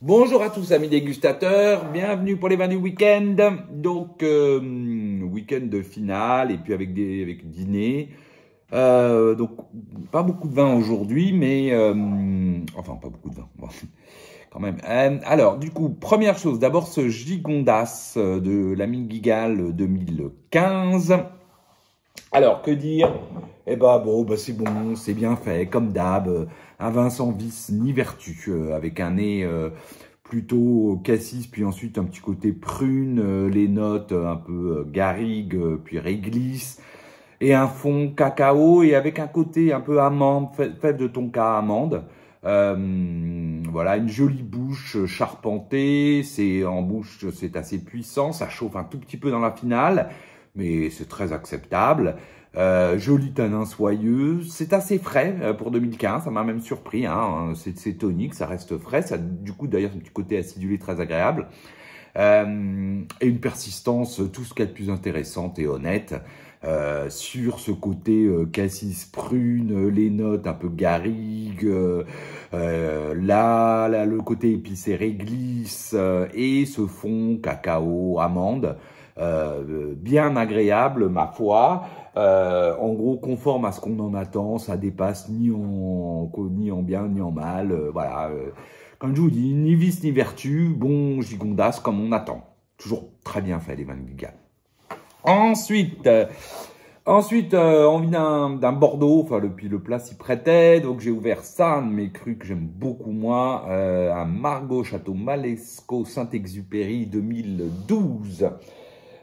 Bonjour à tous amis dégustateurs, bienvenue pour les vins du week-end. Donc week-end de finale et puis avec dîner. Donc pas beaucoup de vin aujourd'hui, mais enfin pas beaucoup de vin bon, quand même. Alors du coup, première chose, d'abord ce Gigondas de l'ami Guigal 2015. Alors que dire? Eh ben bon, c'est bon, c'est bien fait, comme d'hab. Un vin sans vice ni vertu, avec un nez plutôt cassis, puis ensuite un petit côté prune, les notes un peu garrigue, puis réglisse, et un fond cacao, et avec un côté un peu amande, fève de tonka amande. Voilà, une jolie bouche charpentée, c'est en bouche, c'est assez puissant, ça chauffe un tout petit peu dans la finale, mais c'est très acceptable. Joli tanin soyeux, c'est assez frais pour 2015, ça m'a même surpris, hein. C'est tonique, ça reste frais, ça du coup d'ailleurs un petit côté acidulé très agréable. Et une persistance, tout ce qu'il y a de plus intéressante et honnête, sur ce côté cassis prune, les notes un peu garrigues, là, le côté épicé réglisse, et ce fond cacao, amande, bien agréable ma foi. En gros, conforme à ce qu'on en attend, ça dépasse ni en bien ni en mal. Voilà, comme je vous dis, ni vice ni vertu, bon gigondas comme on attend. Toujours très bien fait les vins de Guigal. Ensuite, on vient d'un Bordeaux, enfin le plat s'y prêtait, donc j'ai ouvert ça, un de mes crus que j'aime beaucoup moi, un Margaux Château Malesco Saint-Exupéry 2012.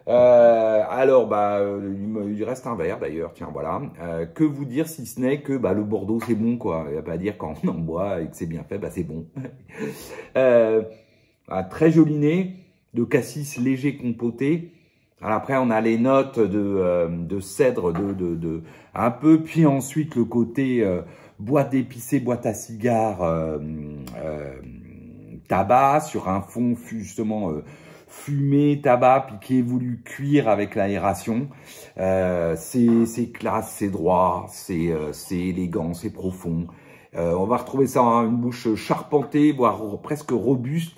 Alors, il reste un verre d'ailleurs, tiens, voilà. Que vous dire si ce n'est que le Bordeaux c'est bon, quoi. Il n'y a pas à dire quand on en boit et que c'est bien fait, c'est bon. Un très joli nez, de cassis léger compoté. Alors après, on a les notes de cèdre un peu, puis ensuite le côté boîte épicée, boîte à cigare, tabac sur un fond justement fumé, tabac, puis qui est voulu cuire avec l'aération. C'est classe, c'est droit, c'est élégant, c'est profond. On va retrouver ça en une bouche charpentée, voire presque robuste.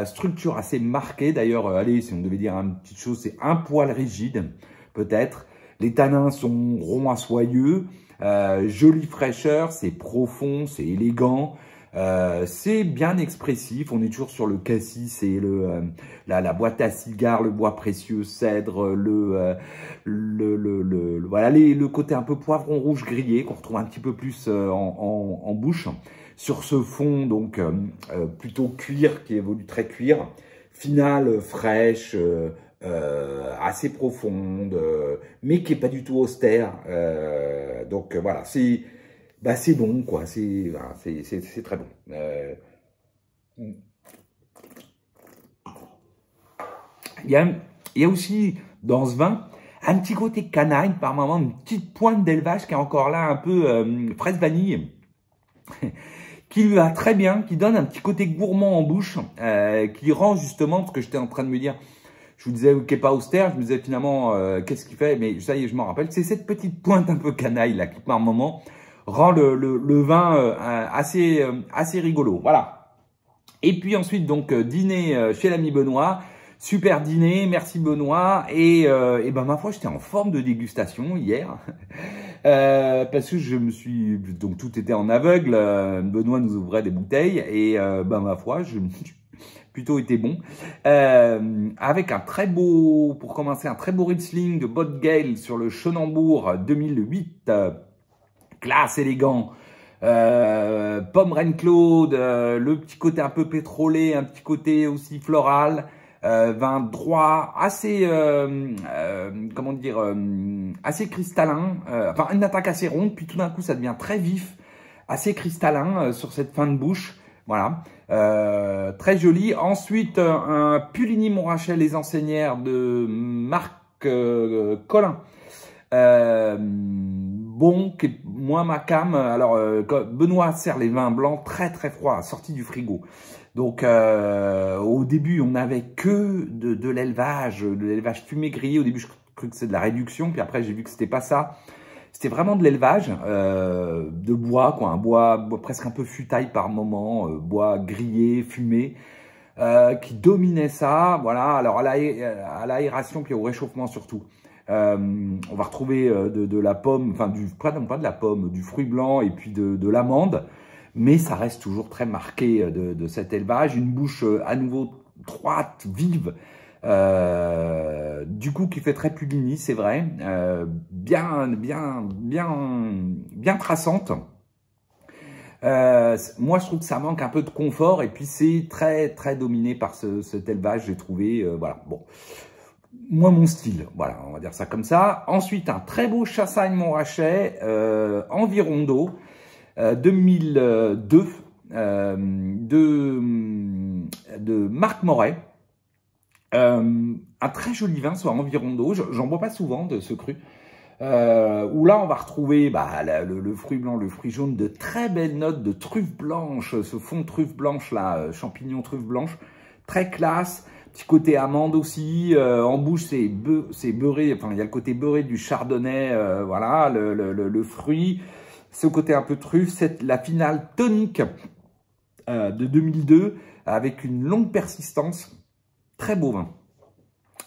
Structure assez marquée. D'ailleurs, allez, si on devait dire une petite chose, c'est un poil rigide, peut-être. Les tanins sont ronds à soyeux. Jolie fraîcheur, c'est profond, c'est élégant. C'est bien expressif, on est toujours sur le cassis et la boîte à cigares, le bois précieux, cèdre, voilà, le côté un peu poivron rouge grillé qu'on retrouve un petit peu plus en bouche. Sur ce fond, donc, plutôt cuir, qui évolue très cuir, finale fraîche, assez profonde, mais qui est pas du tout austère. Donc voilà, c'est bon, quoi. C'est très bon. Il y a aussi, dans ce vin, un petit côté canaille, par moment, une petite pointe d'élevage qui est encore là, un peu fraise vanille, qui lui va très bien, qui donne un petit côté gourmand en bouche, qui rend justement, ce que j'étais en train de me dire, je vous disais qui n'est pas austère, je me disais finalement, qu'est-ce qu'il fait? Mais ça y est, je m'en rappelle, c'est cette petite pointe un peu canaille, là, qui par moment rend le vin assez rigolo. Voilà. Et puis ensuite, donc, dîner chez l'ami Benoît. Super dîner, merci Benoît. Et ma foi, j'étais en forme de dégustation hier. Parce que je me suis... Donc, tout était en aveugle. Benoît nous ouvrait des bouteilles. Et ma foi, je me suis plutôt été bon. Avec un très beau... Pour commencer, un très beau Riesling de Bottgale sur le Chenambourg 2008. Classe, élégant, pomme Reine Claude, le petit côté un peu pétrolé, un petit côté aussi floral, vin droit, assez, comment dire, assez cristallin, enfin une attaque assez ronde, puis tout d'un coup ça devient très vif, assez cristallin sur cette fin de bouche, voilà, très joli. Ensuite, un Puligny Montrachel Les Enseignières de Marc Collin. Bon, qui est moins ma cam. Alors, Benoît sert les vins blancs très très froids, sortis du frigo. Donc, au début, on n'avait que de l'élevage fumé grillé. Au début, je cru que c'est de la réduction, puis après, j'ai vu que c'était pas ça. C'était vraiment de l'élevage de bois, quoi, un bois presque un peu futaille par moment, bois grillé, fumé, qui dominait ça. Voilà. Alors à l'aération puis au réchauffement surtout. On va retrouver de la pomme, enfin pas de la pomme, du fruit blanc et puis de l'amande, mais ça reste toujours très marqué de cet élevage. Une bouche à nouveau droite, vive. Du coup qui fait très Puligny, c'est vrai, bien traçante. Moi je trouve que ça manque un peu de confort et puis c'est très dominé par cet élevage, j'ai trouvé, voilà, bon, moi mon style, voilà, on va dire ça comme ça. Ensuite un très beau Chassagne Montrachet, Environdo, 2002, de Marc Moret. Un très joli vin sur Environdo, j'en bois pas souvent de ce cru, où là on va retrouver le fruit blanc, le fruit jaune, de très belles notes de truffe blanche, ce fond de truffe blanche là, champignon truffe blanche, très classe, petit côté amande aussi, en bouche c'est beurré, enfin il y a le côté beurré du chardonnay, voilà, le fruit, ce côté un peu truffe, c'est la finale tonique de 2002, avec une longue persistance. Très beau vin.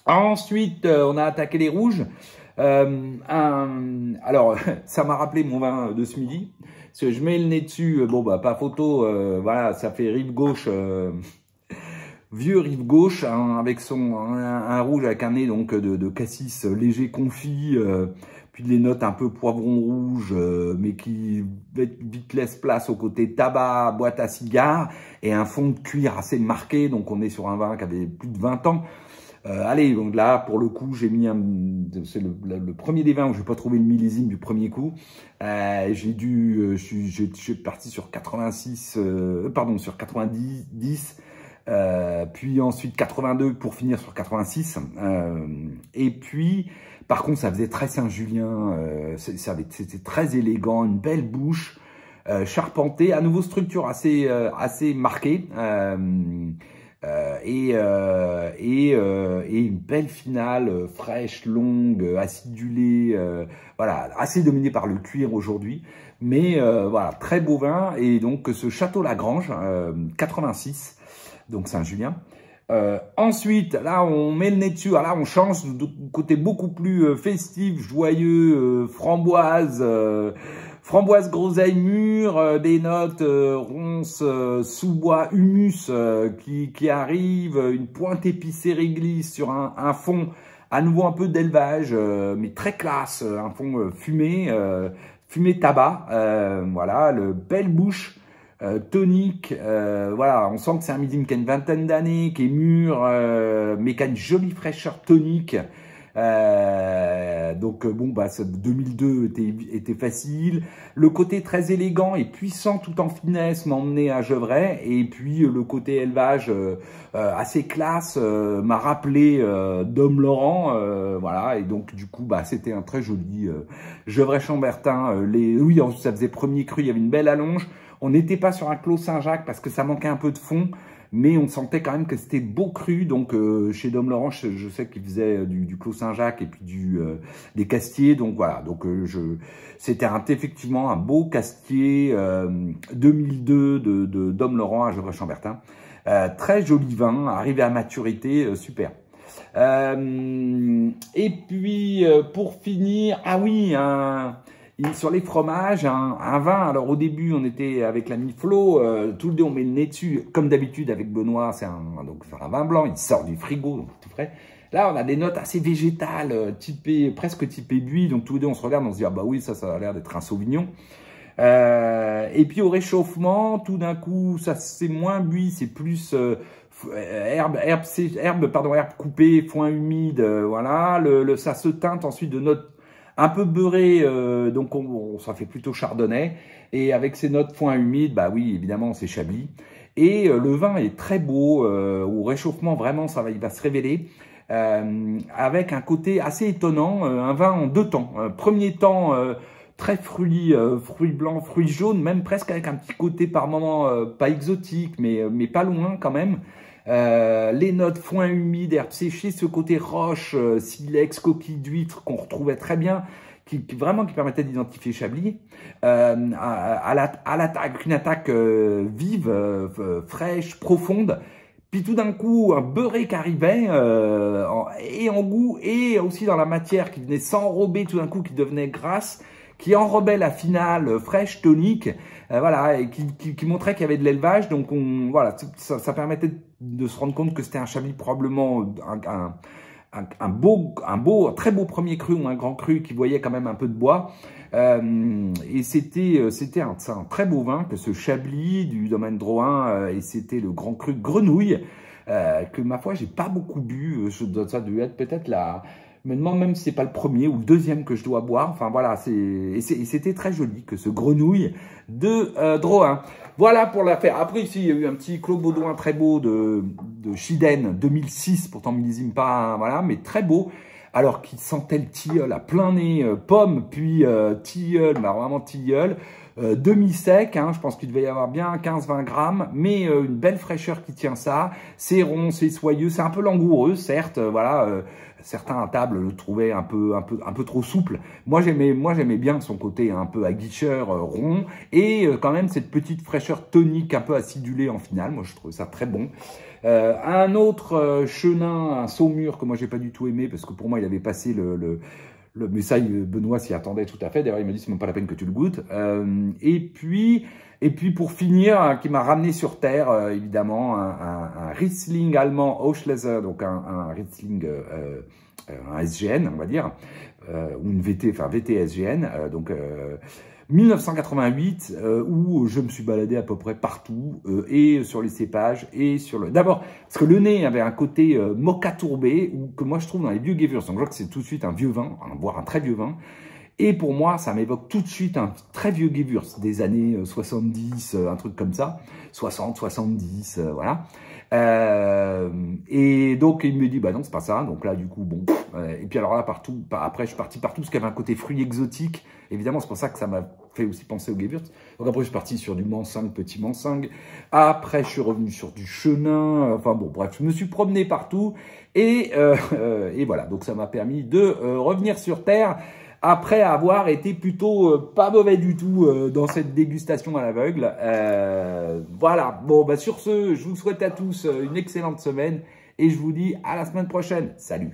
Ensuite, on a attaqué les rouges. Alors, ça m'a rappelé mon vin de ce midi. Parce que je mets le nez dessus. Bon, bah, pas photo. Voilà, ça fait rive gauche. Vieux rive gauche. Hein, avec un rouge avec un nez donc de cassis léger confit. Puis les notes un peu poivron rouge, mais qui vite laisse place au côté tabac, boîte à cigares, et un fond de cuir assez marqué. Donc on est sur un vin qui avait plus de 20 ans. Allez, donc là, pour le coup, j'ai mis c'est le premier des vins où je n'ai pas trouvé le millésime du premier coup. Je suis parti sur 86, pardon, sur 90, puis ensuite 82 pour finir sur 86. Et puis, par contre, ça faisait très Saint-Julien, c'était très élégant, une belle bouche, charpentée, à nouveau structure assez marquée. Et une belle finale fraîche, longue, acidulée, voilà, assez dominée par le cuir aujourd'hui, mais voilà, très beau vin. Et donc ce Château Lagrange, 86, donc Saint-Julien. Ensuite, là, on met le nez dessus. Alors là, on change de côté beaucoup plus festif, joyeux, framboise. Framboise groseille mûre, des notes ronces, sous-bois, humus qui arrivent, une pointe épicée réglisse sur un fond à nouveau un peu d'élevage, mais très classe, un fond fumé tabac, voilà, belle bouche, tonique, voilà, on sent que c'est un millésime qui a une vingtaine d'années, qui est mûr, mais qui a une jolie fraîcheur tonique. Donc bon, bah 2002 était facile. Le côté très élégant et puissant tout en finesse m'emmenait à Gevrey, et puis le côté élevage assez classe m'a rappelé Dom Laurent, voilà. Et donc du coup bah c'était un très joli Gevrey-Chambertin. Oui, ça faisait premier cru, il y avait une belle allonge. On n'était pas sur un Clos Saint-Jacques parce que ça manquait un peu de fond, mais on sentait quand même que c'était beau cru. Donc chez Dom Laurent, je sais qu'il faisait du Clos Saint-Jacques et puis des castiers. Donc voilà, donc c'était effectivement un beau castier 2002 de Dom Laurent à Gevrey-Chambertin. Très joli vin, arrivé à maturité, super. Et puis pour finir, ah oui, sur les fromages, un vin. Alors au début, on était avec l'ami Flo, tout le deux on met le nez dessus, comme d'habitude avec Benoît, c'est un vin blanc, il sort du frigo, donc tout frais. Là, on a des notes assez végétales, presque typées buis, donc tous les deux on se regarde, on se dit, ah bah oui, ça a l'air d'être un Sauvignon. Et puis au réchauffement, tout d'un coup, ça c'est moins buis, c'est plus herbe coupée, foin humide, voilà. Ça se teinte ensuite de notes un peu beurré, donc ça fait plutôt chardonnay. Et avec ces notes foin humide, bah oui, évidemment, c'est Chablis. Et le vin est très beau, au réchauffement, vraiment, il va se révéler. Avec un côté assez étonnant, un vin en deux temps. Premier temps, très fruits blancs, fruits jaunes, même presque avec un petit côté par moment, pas exotique, mais pas loin quand même. Les notes foin humide, herbe séchée, ce côté roche, silex, coquille d'huître qu'on retrouvait très bien, vraiment qui permettait d'identifier Chablis, à l'attaque, une attaque vive, fraîche, profonde. Puis tout d'un coup, un beurré qui arrivait, et en goût, et aussi dans la matière, qui venait s'enrober tout d'un coup, qui devenait grasse, qui enrobait la finale fraîche, tonique, voilà, et qui montrait qu'il y avait de l'élevage. Donc voilà, ça permettait de se rendre compte que c'était un Chablis probablement un très beau premier cru ou un grand cru qui voyait quand même un peu de bois. Et c'était un très beau vin que ce Chablis du domaine Drouhin, et c'était le grand cru Grenouille, que ma foi j'ai pas beaucoup bu. Ça devait être peut-être je me demande même si c'est pas le premier ou le deuxième que je dois boire. Enfin voilà, c'était très joli que ce Grenouille de Drouhin. Voilà pour l'affaire. Après ici il y a eu un petit Clos Baudouin très beau de Chiden 2006, pourtant millésime pas, voilà, mais très beau. Alors qu'il sentait le tilleul à plein nez, pomme, puis tilleul, bah vraiment tilleul, demi-sec, hein, je pense qu'il devait y avoir bien 15-20 grammes, mais une belle fraîcheur qui tient ça. C'est rond, c'est soyeux, c'est un peu langoureux, certes, voilà. Certains à table le trouvaient un peu trop souple. Moi j'aimais bien son côté un peu aguicheur, rond, et quand même cette petite fraîcheur tonique un peu acidulée en finale. Moi je trouve ça très bon. Un autre Chenin, un Saumur que moi j'ai pas du tout aimé parce que pour moi il avait passé mais ça Benoît s'y attendait tout à fait. D'ailleurs il m'a dit c'est même pas la peine que tu le goûtes. Et puis pour finir, qui m'a ramené sur terre, évidemment, un Riesling allemand Auslese, donc un Riesling, un SGN, on va dire, ou une VT, enfin VT SGN, donc 1988, où je me suis baladé à peu près partout, et sur les cépages, et sur le... D'abord, parce que le nez avait un côté mocha tourbé, que moi je trouve dans les vieux Gewürz, donc je vois que c'est tout de suite un vieux vin, voire un très vieux vin. Et pour moi, ça m'évoque tout de suite un très vieux Gewürz des années 70, un truc comme ça, 60, 70, voilà. Et donc, il me dit, bah non, c'est pas ça. Donc là, du coup, bon. Et puis alors là, partout, après, je suis parti partout parce qu'il y avait un côté fruit exotique. Évidemment, c'est pour ça que ça m'a fait aussi penser au Gewürz. Donc après, je suis parti sur du Mansingue, petit Mansingue. Après, je suis revenu sur du Chenin. Enfin bon, bref, je me suis promené partout. Et voilà, donc ça m'a permis de revenir sur Terre après avoir été plutôt pas mauvais du tout dans cette dégustation à l'aveugle. Voilà, bon, bah sur ce, je vous souhaite à tous une excellente semaine et je vous dis à la semaine prochaine. Salut!